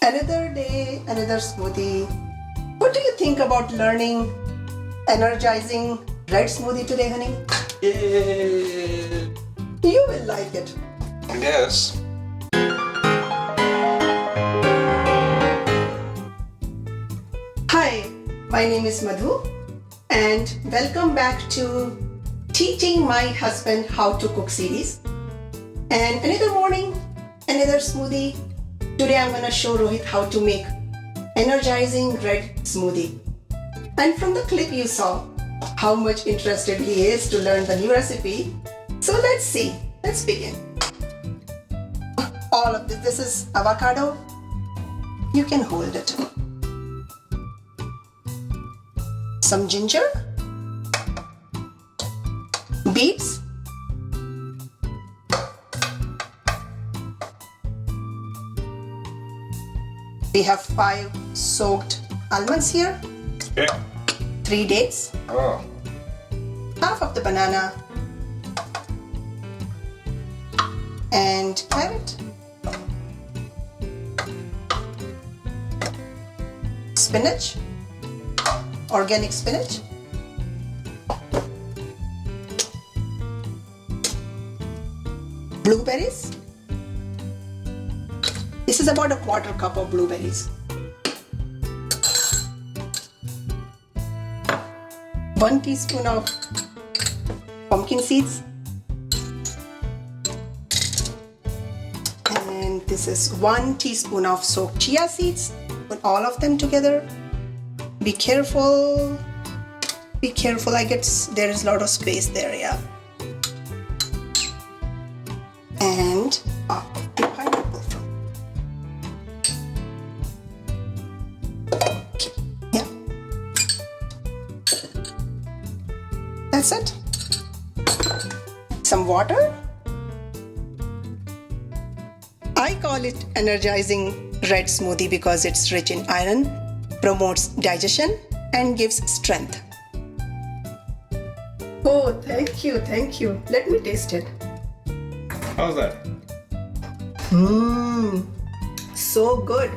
Another day, another smoothie. What do you think about learning energizing red smoothie today, honey? Yay! You will like it. I guess. Hi, my name is Madhu and welcome back to Teaching My Husband How to Cook series. And another morning, another smoothie. Today I'm going to show Rohit how to make energizing red smoothie. And from the clip you saw how much interested he is to learn the new recipe. So let's see. Let's begin. All of this is avocado. You can hold it. Some ginger, beets, we have 5 soaked almonds here, Okay. 3 dates, Oh. half of the banana, and carrot, spinach, organic spinach, blueberries. This is about a 1/4 cup of blueberries. 1 teaspoon of pumpkin seeds. And this is 1 teaspoon of soaked chia seeds. Put all of them together. Be careful. Be careful. There is a lot of space there, yeah. And the pineapple from. Yeah. That's it. Some water. I call it energizing red smoothie because it's rich in iron, promotes digestion, and gives strength. Oh, thank you, thank you. Let me taste it. How's that? So good.